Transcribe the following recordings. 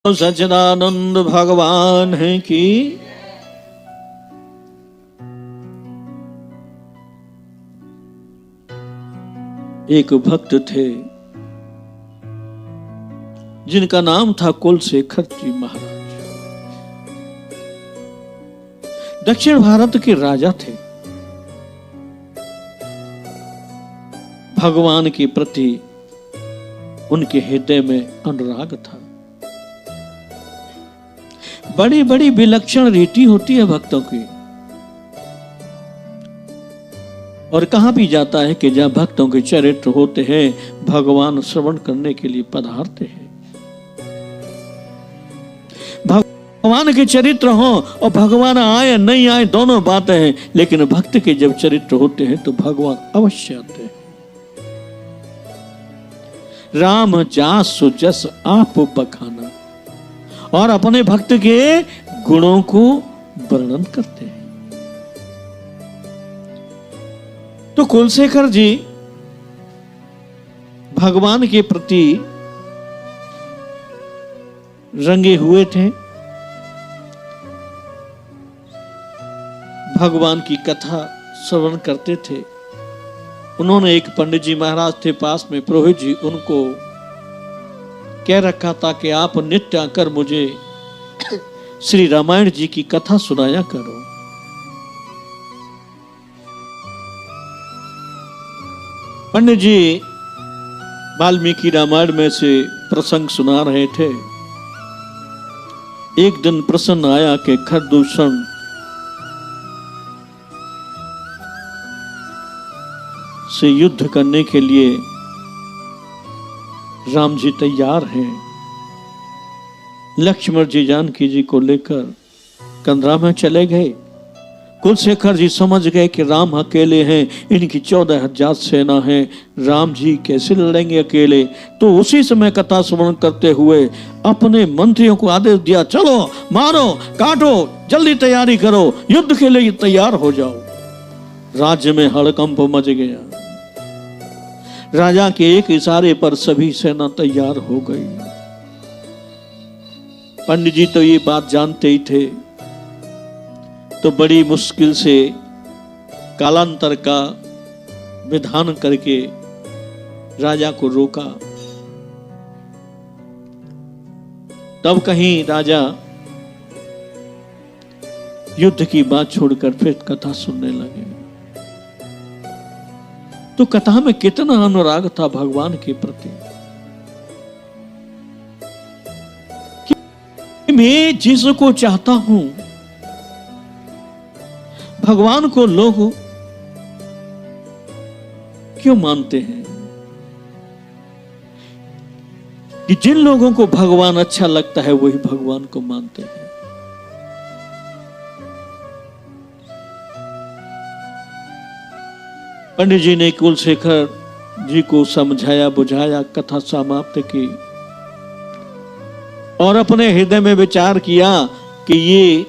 सच्चिदानंद भगवान है कि एक भक्त थे जिनका नाम था कुलशेखर जी महाराज। दक्षिण भारत के राजा थे। भगवान के प्रति उनके हृदय में अनुराग था। बड़ी बड़ी विलक्षण रीति होती है भक्तों की, और कहा भी जाता है कि जहां भक्तों के चरित्र होते हैं भगवान श्रवण करने के लिए पधारते हैं। भगवान के चरित्र हो और भगवान आए नहीं आए दोनों बातें हैं, लेकिन भक्त के जब चरित्र होते हैं तो भगवान अवश्य आते हैं। राम जासु जस आप बखाना, और अपने भक्त के गुणों को वर्णन करते हैं। तो कुलशेखर जी भगवान के प्रति रंगे हुए थे। भगवान की कथा श्रवण करते थे। उन्होंने एक पंडित जी महाराज थे पास में, पुरोहित जी, उनको कह रखा था कि आप नित्य आकर मुझे श्री रामायण जी की कथा सुनाया करो। पंडित जी वाल्मीकि रामायण में से प्रसंग सुना रहे थे। एक दिन प्रसन्न आया कि खरदूषण से युद्ध करने के लिए राम जी तैयार हैं। लक्ष्मण जी जानकी जी को लेकर कंदरा में चले गए। कुलशेखर जी समझ गए कि राम अकेले हैं, इनकी 14,000 सेना है, राम जी कैसे लड़ेंगे अकेले। तो उसी समय कथा श्रवण करते हुए अपने मंत्रियों को आदेश दिया, चलो मारो काटो, जल्दी तैयारी करो, युद्ध के लिए तैयार हो जाओ। राज्य में हड़कंप मच गया। राजा के एक इशारे पर सभी सेना तैयार हो गई। पंडित जी तो ये बात जानते ही थे, तो बड़ी मुश्किल से कालांतर का विधान करके राजा को रोका। तब कहीं राजा युद्ध की बात छोड़कर फिर कथा सुनने लगे। तो कथा में कितना अनुराग था भगवान के प्रति कि मैं जिसको चाहता हूं, भगवान को लोग क्यों मानते हैं कि जिन लोगों को भगवान अच्छा लगता है वही भगवान को मानते हैं। पंडित जी ने कुलशेखर जी को समझाया बुझाया, कथा समाप्त की और अपने हृदय में विचार किया कि ये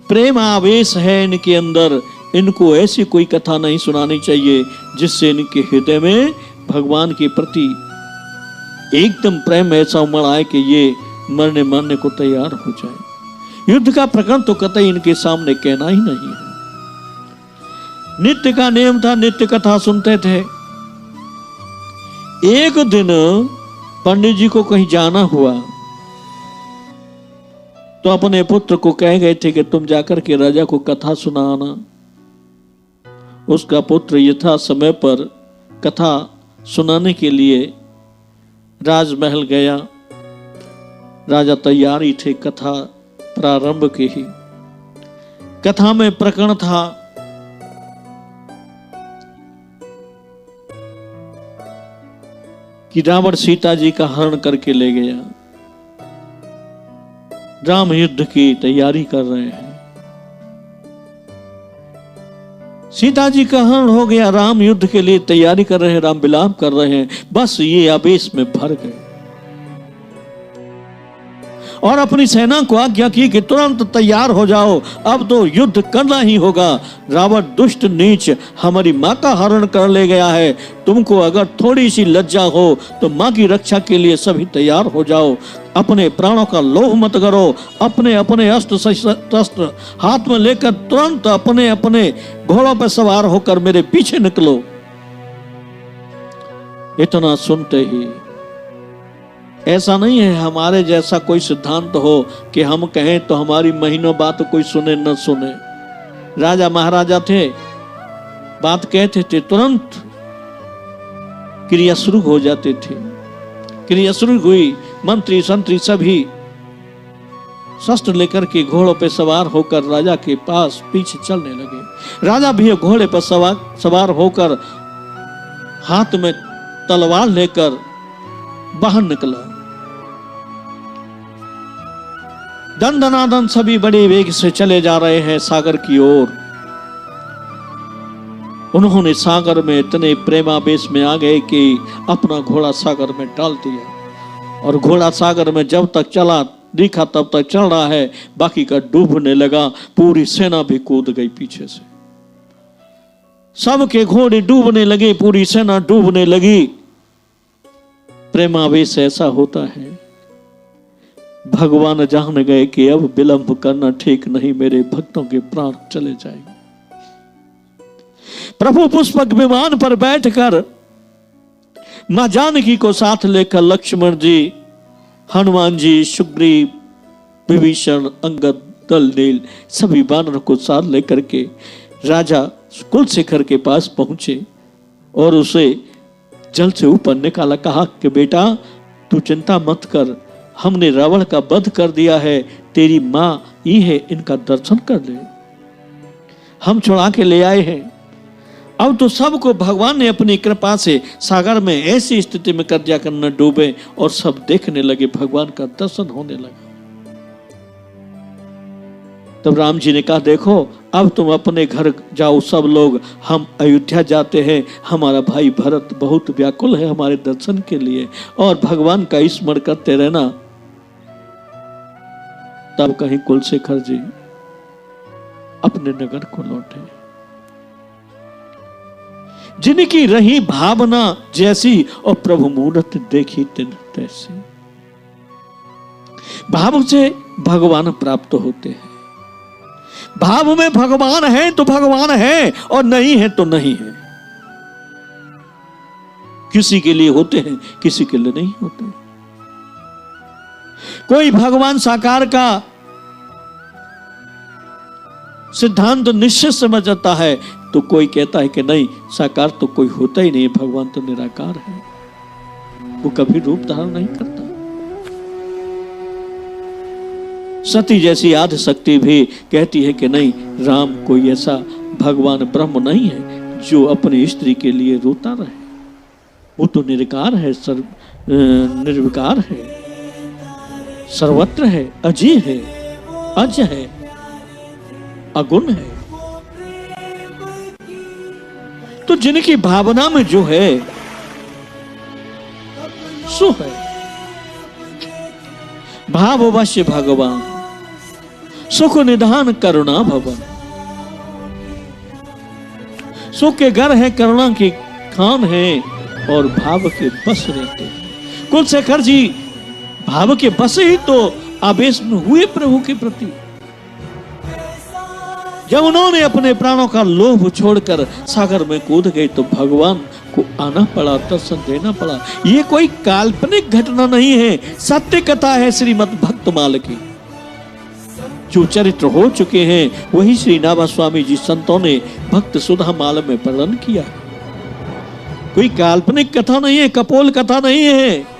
प्रेम आवेश है इनके अंदर, इनको ऐसी कोई कथा नहीं सुनानी चाहिए जिससे इनके हृदय में भगवान के प्रति एकदम प्रेम ऐसा उमड़ आए कि ये मरने मारने को तैयार हो जाए। युद्ध का प्रकरण तो कतई इनके सामने कहना ही नहीं है। नित्य का नियम था, नित्य कथा सुनते थे। एक दिन पंडित जी को कहीं जाना हुआ तो अपने पुत्र को कह गए थे कि तुम जाकर के राजा को कथा सुनाना। उसका पुत्र यथा समय पर कथा सुनाने के लिए राजमहल गया। राजा तैयार ही थे कथा प्रारंभ की ही। कथा में प्रकरण था कि रावण सीता जी का हरण करके ले गया। राम युद्ध की तैयारी कर रहे हैं। सीता जी का हरण हो गया, राम युद्ध के लिए तैयारी कर रहे हैं, राम विलाप कर रहे हैं। बस ये आवेश में भर गए और अपनी सेना को आज्ञा की कि तुरंत तैयार हो जाओ, अब तो युद्ध करना ही होगा। रावण दुष्ट नीच हमारी माँ का हरण कर ले गया है, तुमको अगर थोड़ी सी लज्जा हो तो माँ की रक्षा के लिए सभी तैयार हो जाओ। अपने प्राणों का लोभ मत करो, अपने अपने अस्त्र शस्त्र हाथ में लेकर तुरंत अपने अपने घोड़ों पर सवार होकर मेरे पीछे निकलो। इतना सुनते ही ऐसा नहीं है हमारे जैसा कोई सिद्धांत हो कि हम कहें तो हमारी महीनों बात कोई सुने न सुने। राजा महाराजा थे, बात कहते थे तुरंत क्रिया शुरू हो जाती थी। क्रिया शुरू हुई, मंत्री संतरी सभी शस्त्र लेकर के घोड़ों पे सवार होकर राजा के पास पीछे चलने लगे। राजा भी घोड़े पर सवार होकर हाथ में तलवार लेकर बाहर निकला। दन दनादन सभी बड़े वेग से चले जा रहे हैं सागर की ओर। उन्होंने सागर में इतने प्रेमावेश में आ गए कि अपना घोड़ा सागर में डाल दिया, और घोड़ा सागर में जब तक चला दिखा तब तक चल रहा है, बाकी का डूबने लगा। पूरी सेना भी कूद गई पीछे से, सबके घोड़े डूबने लगे, पूरी सेना डूबने लगी। प्रेमावेश ऐसा होता है। भगवान जान गए कि अब विलंब करना ठीक नहीं, मेरे भक्तों के प्राण चले जाएंगे। प्रभु पुष्पक विमान पर बैठकर मां जानकी को साथ लेकर लक्ष्मण जी, हनुमान जी, सुग्रीव, विभीषण, अंगद, दल नील सभी वानरों को साथ लेकर के राजा कुलशेखर के पास पहुंचे और उसे जल से ऊपर निकाला। कहा कि बेटा तू चिंता मत कर, हमने रावण का वध कर दिया है, तेरी मां ये है, इनका दर्शन कर ले, हम छुड़ा के ले आए हैं। अब तो सबको भगवान ने अपनी कृपा से सागर में ऐसी स्थिति में कर दिया कि न डूबे, और सब देखने लगे, भगवान का दर्शन होने लगा। तब राम जी ने कहा देखो अब तुम अपने घर जाओ सब लोग, हम अयोध्या जाते हैं, हमारा भाई भरत बहुत व्याकुल है हमारे दर्शन के लिए, और भगवान का स्मरण करते रहना। तब कहीं कुलशेखर जी अपने नगर को लौटे। जिनकी रही भावना जैसी और प्रभु मूरत देखी तिन तैसी। भाव से भगवान प्राप्त होते हैं। भाव में भगवान है तो भगवान है, और नहीं है तो नहीं है। किसी के लिए होते हैं, किसी के लिए नहीं होते। कोई भगवान साकार का सिद्धांत निश्चित समझता है, तो कोई कहता है कि नहीं साकार तो कोई होता ही नहीं, भगवान तो निराकार है, वो कभी रूप धारण नहीं करता। सती जैसी आदि शक्ति भी कहती है कि नहीं राम कोई ऐसा भगवान ब्रह्म नहीं है जो अपनी स्त्री के लिए रोता रहे, वो तो निराकार है, निर्विकार है, सर्वत्र है, अजय है, अज है, अगुण है। तो जिनकी भावना में जो है सो है। भाववश्य भगवान सुख निधान करुणा भवन। सुख के घर है, करुणा की खान है, और भाव के बस रहते हैं। कुलशेखर जी भाव के बस ही तो आवेश में हुए प्रभु के प्रति। जब उन्होंने अपने प्राणों का लोभ छोड़कर सागर में कूद गए तो भगवान को आना पड़ा, दर्शन देना पड़ा। ये कोई काल्पनिक घटना नहीं है, सत्य कथा है श्रीमद् भक्तमाल की। जो चरित्र हो चुके हैं वही श्री नाभा स्वामी जी संतों ने भक्त सुधा माल में वर्णन किया। कोई काल्पनिक कथा नहीं है, कपोल कथा नहीं है।